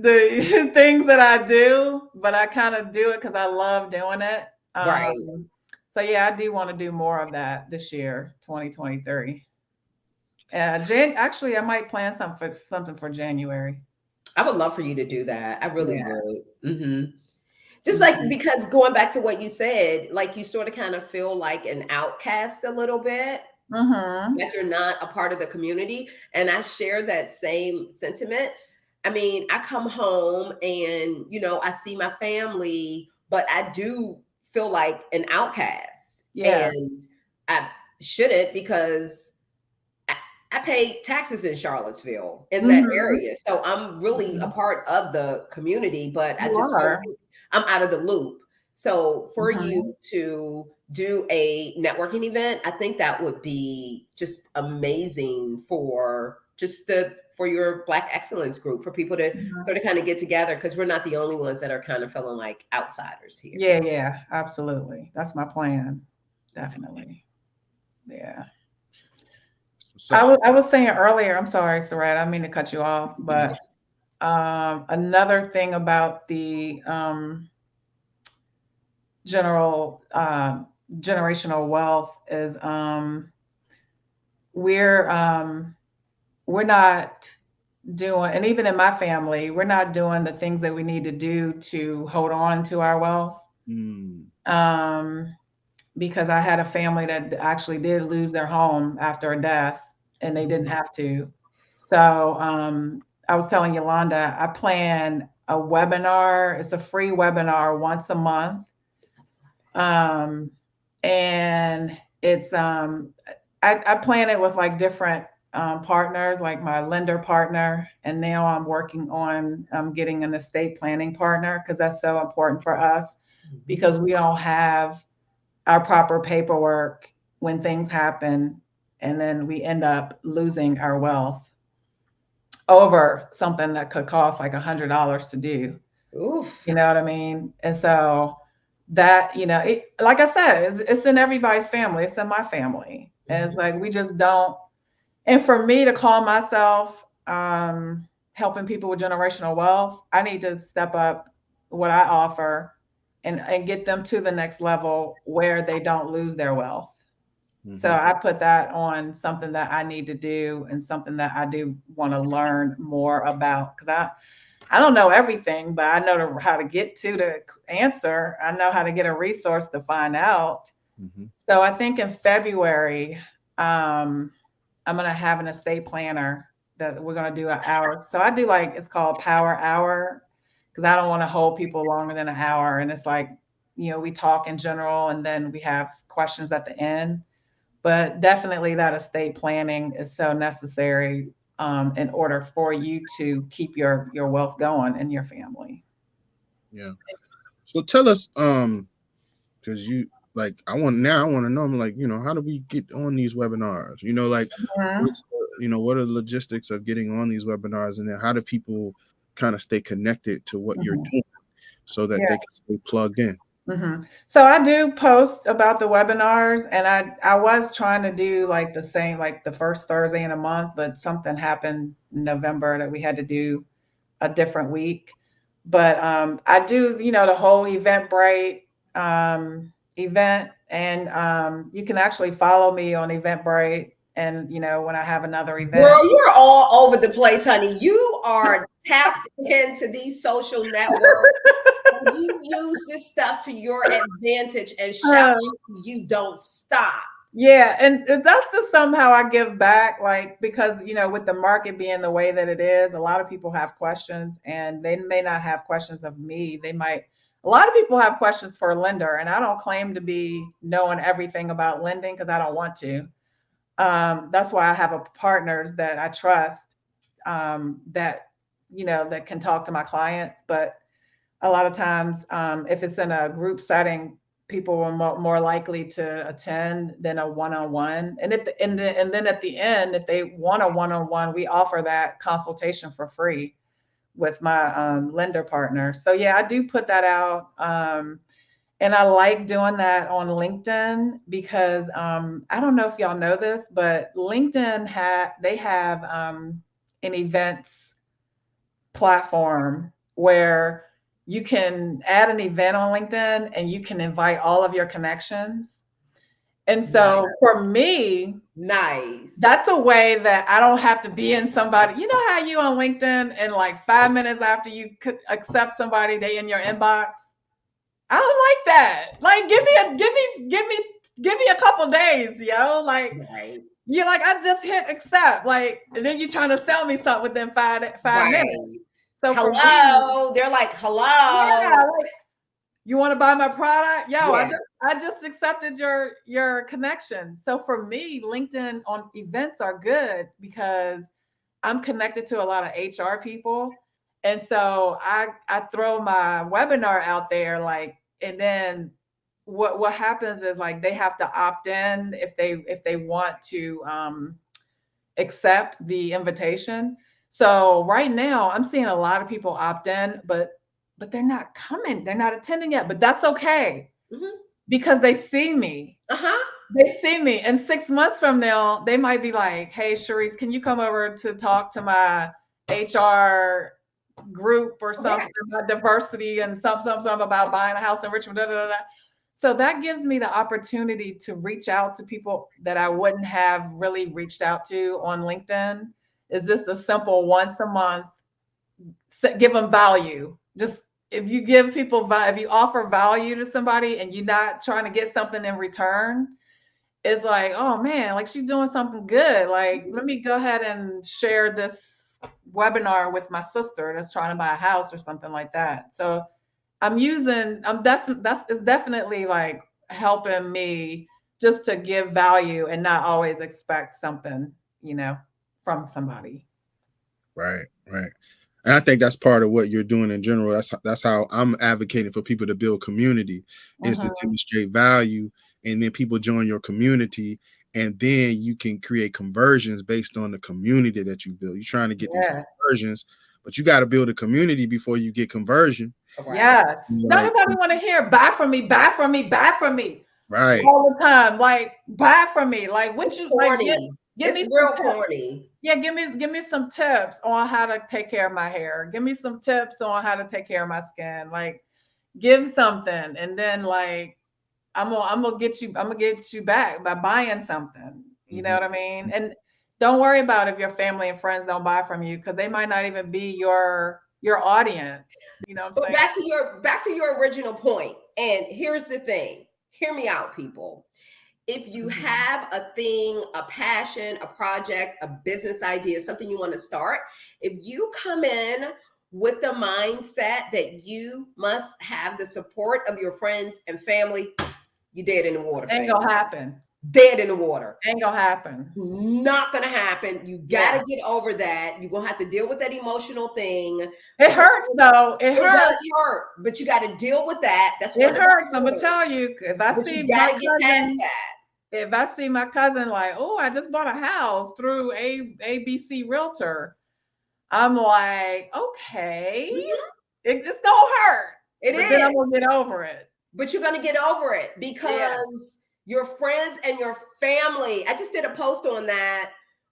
things that I do, but I kind of do it because I love doing it. Right. So yeah, I do want to do more of that this year, 2023. Actually, I might plan something for January. I would love for you to do that. I really Yeah. would. Just like, because going back to what you said, like you sort of kind of feel like an outcast a little bit. Like you're not a part of the community. And I share that same sentiment. I mean, I come home and, I see my family, but I do feel like an outcast. Yeah. And I shouldn't, because I pay taxes in Charlottesville, in that area. So I'm really a part of the community, but I just feel like I'm out of the loop. So for you to do a networking event, I think that would be just amazing for your Black Excellence group, for people to sort of kind of get together, because we're not the only ones that are kind of feeling like outsiders here. Yeah, absolutely. That's my plan. Definitely. Yeah. I was saying earlier, I'm sorry, Sarad, I didn't mean to cut you off, but another thing about the generational wealth is we're not doing, and even in my family, we're not doing the things that we need to do to hold on to our wealth. Because I had a family that actually did lose their home after a death, and they didn't have to. So I was telling Yolanda, I plan a webinar. It's a free webinar once a month. And it's I plan it with like different partners, like my lender partner, and now I'm working on getting an estate planning partner, because that's so important for us, because we don't have our proper paperwork when things happen, and then we end up losing our wealth over something that could cost like $100 to do. Oof. You know what I mean? And so that, like I said, it's in everybody's family. It's in my family. And it's like, we just don't. And for me to call myself helping people with generational wealth, I need to step up what I offer and get them to the next level where they don't lose their wealth. So I put that on something that I need to do, and something that I do want to learn more about, because I don't know everything, but I know how to get to the answer. I know how to get a resource to find out. So I think in February, I'm going to have an estate planner that we're going to do an hour. So I do it's called Power Hour, because I don't want to hold people longer than an hour. And it's like, we talk in general, and then we have questions at the end. But definitely that estate planning is so necessary in order for you to keep your wealth going in your family. Yeah. So tell us, because I want to know, how do we get on these webinars? What are the logistics of getting on these webinars, and then how do people kind of stay connected to what you're doing so that they can stay plugged in? So I do post about the webinars, and I was trying to do the same, the first Thursday in a month, but something happened in November that we had to do a different week. But I do, the whole Eventbrite event, and you can actually follow me on Eventbrite. And when I have another event. Girl, you're all over the place, honey. You are tapped into these social networks. You use this stuff to your advantage, and shout, you don't stop. Yeah, and that's just somehow I give back, because with the market being the way that it is, a lot of people have questions, and they may not have questions of me. A lot of people have questions for a lender, and I don't claim to be knowing everything about lending, because I don't want to. That's why I have partners that I trust, that, that can talk to my clients. But a lot of times, if it's in a group setting, people are more likely to attend than a one-on-one. And then at the end, if they want a one-on-one, we offer that consultation for free with my lender partner. So yeah, I do put that out. And I like doing that on LinkedIn because I don't know if y'all know this, but LinkedIn have an events platform where you can add an event on LinkedIn and you can invite all of your connections. And so Nice. for me, Nice. that's a way that I don't have to be in somebody. You know how you on LinkedIn and like 5 minutes after you could accept somebody, they in your inbox? I don't like that. Like, give me a couple days, yo. Like, Right. you're like, I just hit accept, like, and then you're trying to sell me something within five Right. minutes. So for me, hello, they're like, hello. yeah, like, you want to buy my product? Yo, Yeah. I just accepted your connection. So for me, LinkedIn on events are good because I'm connected to a lot of HR people. And so I throw my webinar out there, like, and then what happens is like they have to opt in if they want to accept the invitation. So right now I'm seeing a lot of people opt in, but they're not coming, they're not attending yet. But that's okay, because they see me. They see me, and 6 months from now, they might be like, "Hey, Cherese, can you come over to talk to my HR group or something about diversity and something about buying a house in Richmond?" Da, da, da, da. So that gives me the opportunity to reach out to people that I wouldn't have really reached out to on LinkedIn. Is this a simple once a month? Give them value. Just if you give people if you offer value to somebody and you're not trying to get something in return, it's like, oh man, like she's doing something good. Like, let me go ahead and share this webinar with my sister that's trying to buy a house or something like that. So it's definitely like helping me just to give value and not always expect something, from somebody. Right. And I think that's part of what you're doing in general. That's how I'm advocating for people to build community, is to demonstrate value, and then people join your community, and then you can create conversions based on the community that you build. You're trying to get these conversions, but you got to build a community before you get conversion. Yes. Nobody want to hear buy from me, buy from me, buy from me. Right. All the time. Like, buy from me. Like, what it's you corny. like? Give it's me real corny. Yeah, give me some tips on how to take care of my hair. Give me some tips on how to take care of my skin. Like, give something, and then like I'm gonna get you back by buying something. You know what I mean? And don't worry about if your family and friends don't buy from you, because they might not even be your audience. You know what I'm saying? Back to your original point. And here's the thing. Hear me out, people. If you have a thing, a passion, a project, a business idea, something you want to start, if you come in with the mindset that you must have the support of your friends and family, you dead in the water. Ain't gonna happen. Dead in the water. Ain't gonna happen. Not gonna happen. You gotta get over that. You're gonna have to deal with that emotional thing. It hurts though. It hurts. Does hurt, but you got to deal with that. That's it hurts. I'm gonna tell you, if I see my cousin, if I see my cousin like, oh, I just bought a house through ABC Realtor, I'm like, okay, it just don't hurt. Then I'm gonna get over it. But you're gonna get over it because your friends and your family. I just did a post on that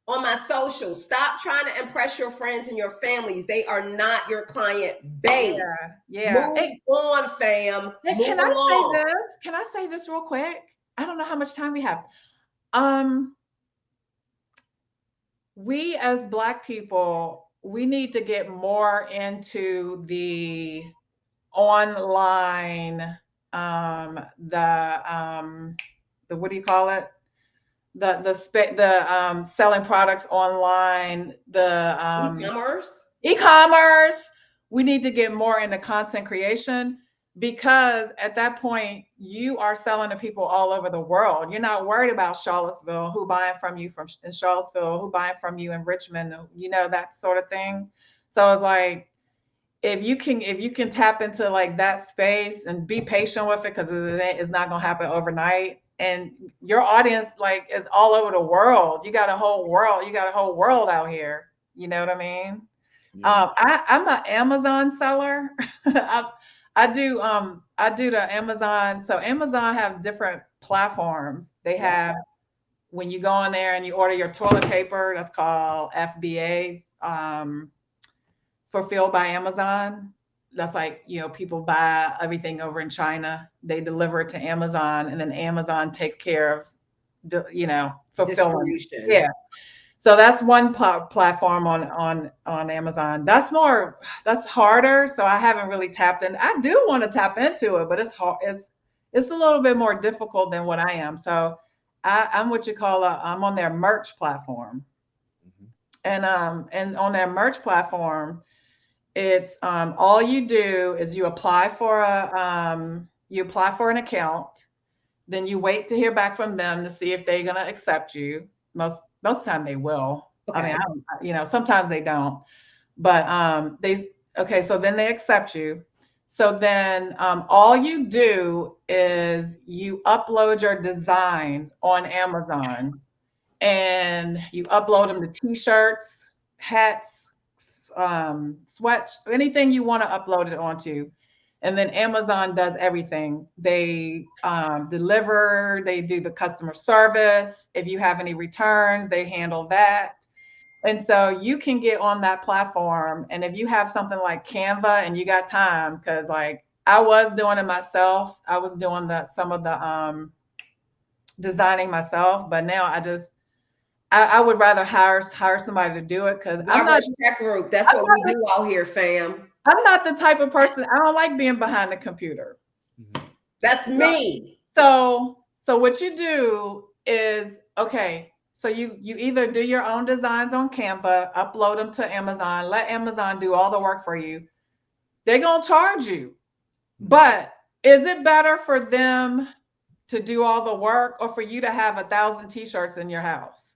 on my social. Stop trying to impress your friends and your families. They are not your client base. Move on, fam. Can I say this real quick? I don't know how much time we have. We as Black people, we need to get more into the online, the what do you call it? The selling products online, the e-commerce. E-commerce. We need to get more into content creation, because at that point you are selling to people all over the world. You're not worried about Charlottesville, who buying from you from in Charlottesville, who buying from you in Richmond, that sort of thing. So it's like, if you can tap into like that space and be patient with it, because it's not going to happen overnight, and your audience like is all over the world. You got a whole world out here, you know what I mean? Yeah. I'm an Amazon seller. I do the Amazon. So Amazon have different platforms. They have, when you go on there and you order your toilet paper, that's called FBA, fulfilled by Amazon. That's like, people buy everything over in China. They deliver it to Amazon, and then Amazon takes care of, fulfilling. Distribution. Yeah. So that's one platform on Amazon. That's harder. So I haven't really tapped in. I do want to tap into it, but it's hard. It's a little bit more difficult than what I am. So I'm what you call I'm on their merch platform. And on their merch platform, it's all you do is you apply for an account, then you wait to hear back from them to see if they're gonna accept you. Most of the time they will. Okay. I mean, sometimes they don't, but so then they accept you. So then all you do is you upload your designs on Amazon, and you upload them to t-shirts, hats, sweats, anything you want to upload it onto. And then Amazon does everything. They deliver, they do the customer service. If you have any returns, they handle that. And so you can get on that platform. And if you have something like Canva and you got time, because like I was doing it myself, I was doing some of the designing myself, but now I would rather hire somebody to do it, because I'm not tech group. That's what we do out here, fam. I'm not the type of person. I don't like being behind the computer. That's me. So what you do is, okay, so you either do your own designs on Canva, upload them to Amazon, let Amazon do all the work for you. They're going to charge you. But is it better for them to do all the work, or for you to have 1,000 t-shirts in your house?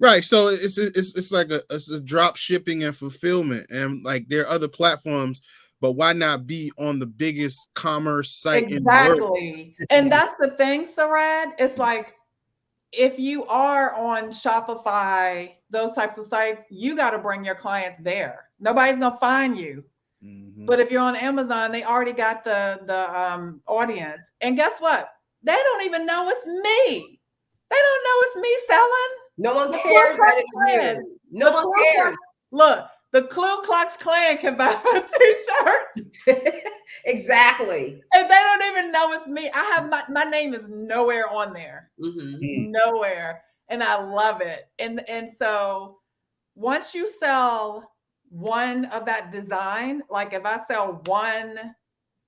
Right. So it's like a drop shipping and fulfillment, and like there are other platforms, but why not be on the biggest commerce site in the world? Exactly. And that's the thing, Sarad. It's like, if you are on Shopify, those types of sites, you got to bring your clients there. Nobody's gonna find you. But if you're on Amazon, they already got the audience. And guess what? They don't even know it's me. They don't know it's me selling. No one cares that it's you. No one cares. Look, the Ku Klux Klan can buy a t-shirt. Exactly. And they don't even know it's me. I have my name is nowhere on there. Nowhere. And I love it. And so once you sell one of that design, like if I sell one,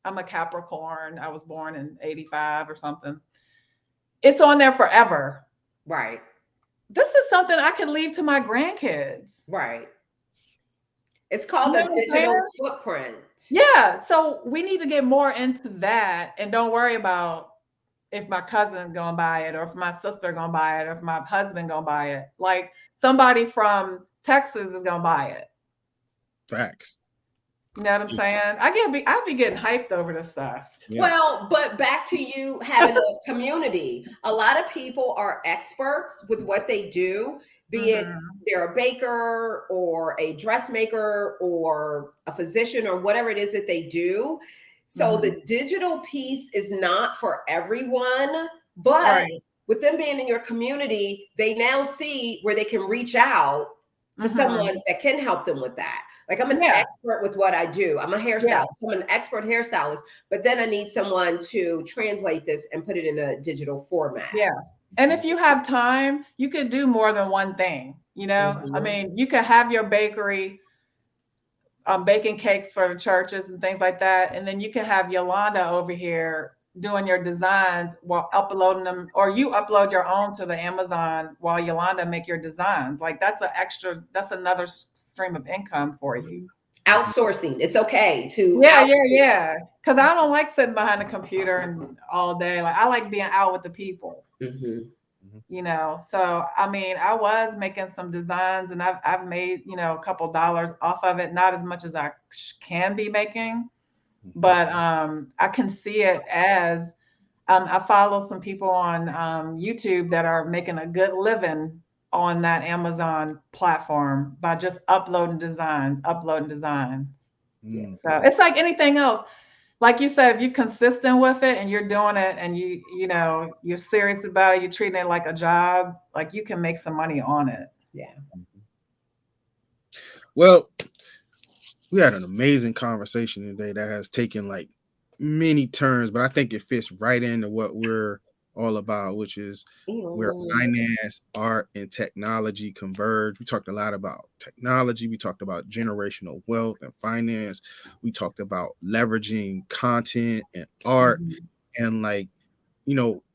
I'm a Capricorn, I was born in 85 or something, it's on there forever. Right. This is something I can leave to my grandkids. Right. It's called a digital footprint. Yeah. So we need to get more into that, and don't worry about if my cousin's gonna buy it, or if my sister gonna buy it, or if my husband gonna buy it. Like somebody from Texas is gonna buy it. Facts. You know what I'm saying? I be getting hyped over this stuff. Yeah. Well, but back to you having a community. A lot of people are experts with what they do, be it they're a baker or a dressmaker or a physician or whatever it is that they do. So the digital piece is not for everyone, but with them being in your community, they now see where they can reach out to someone that can help them with that. Like I'm an expert with what I do. I'm a hairstylist. I'm an expert hairstylist, but then I need someone to translate this and put it in a digital format. Yeah. And if you have time, you could do more than one thing. You know, I mean, you could have your bakery, baking cakes for the churches and things like that. And then you can have Yolanda over here doing your designs while uploading them, or you upload your own to the Amazon while Yolanda make your designs. Like that's another stream of income for you. outsourcing. It's okay to Yeah. Because I don't like sitting behind a computer and all day. Like I like being out with the people. So I mean, I was making some designs, and I've made a couple dollars off of it. Not as much as I can be making, but I can see it as I follow some people on YouTube that are making a good living on that Amazon platform by just uploading designs. So it's like anything else. Like you said, if you're consistent with it and you're doing it and you're serious about it, you're treating it like a job, like you can make some money on it. Yeah. Well, we had an amazing conversation today that has taken like many turns, but I think it fits right into what we're all about, which is where finance, art, and technology converge. We talked a lot about technology. We talked about generational wealth and finance. We talked about leveraging content and art and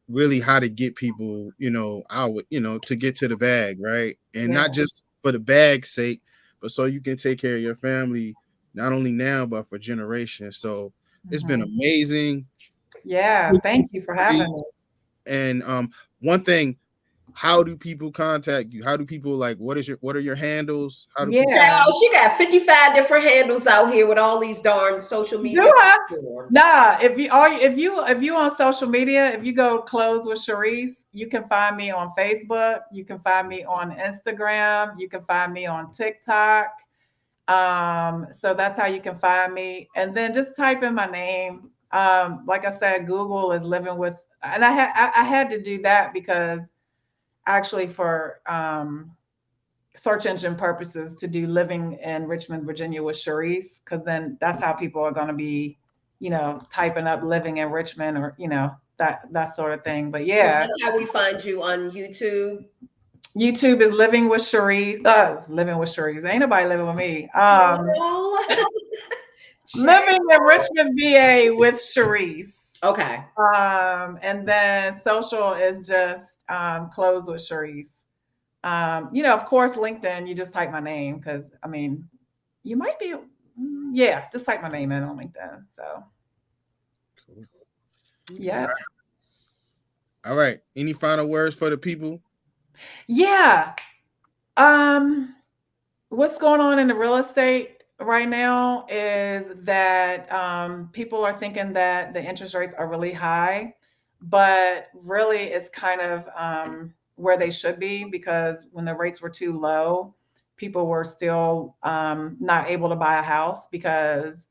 really how to get people, out, to get to the bag, right? And not just for the bag's sake, but so you can take care of your family, not only now, but for generations. So it's been amazing. Yeah. Thank you for having me. And one thing, how do people contact you? How do people what are your handles? How do she got 55 different handles out here with all these darn social media. Nah, if you on social media, if you go Close with Cherese, you can find me on Facebook, you can find me on Instagram, you can find me on TikTok. So that's how you can find me. And then just type in my name. Like I said, Google is living with, and I had to do that because actually for search engine purposes to do living in Richmond, Virginia with Cherese, because then that's how people are going to be, typing up living in Richmond or, that sort of thing. But yeah. So that's how we find you on YouTube. YouTube is Living with Cherese. Living with Cherese. Ain't nobody living with me. Living in Richmond, VA with Cherese. Okay. And then social is just Close with Cherese. Of course, LinkedIn, you just type my name because, I mean, you might be, just type my name in on LinkedIn. So, cool. Yeah. All right. Any final words for the people? Yeah. What's going on in the real estate right now is that people are thinking that the interest rates are really high, but really it's kind of where they should be, because when the rates were too low, people were still not able to buy a house because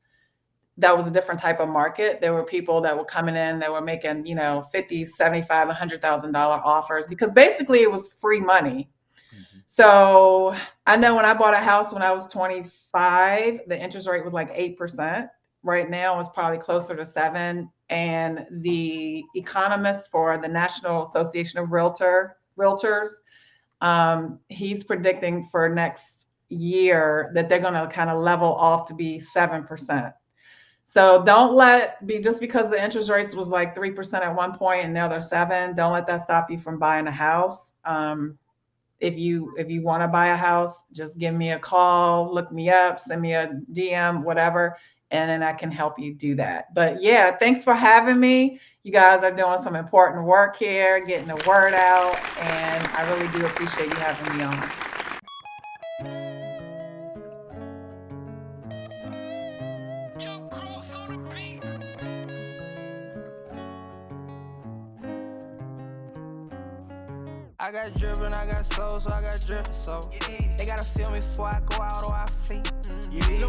that was a different type of market. There were people that were coming in that were making, $50,000, $75,000, $100,000 offers because basically it was free money. So I know when I bought a house when I was 25, the interest rate was like 8%. Right now it's probably closer to 7%. And the economist for the National Association of Realtors, he's predicting for next year that they're going to kind of level off to be 7%. So don't just because the interest rates was like 3% at one point and now they're 7%, don't let that stop you from buying a house. If you want to buy a house, just give me a call, look me up, send me a DM, whatever, and then I can help you do that. But yeah, thanks for having me. You guys are doing some important work here, getting the word out, and I really do appreciate you having me on. I got drip and I got soul, so I got drip, so they gotta feel me before I go out or I flee. You be the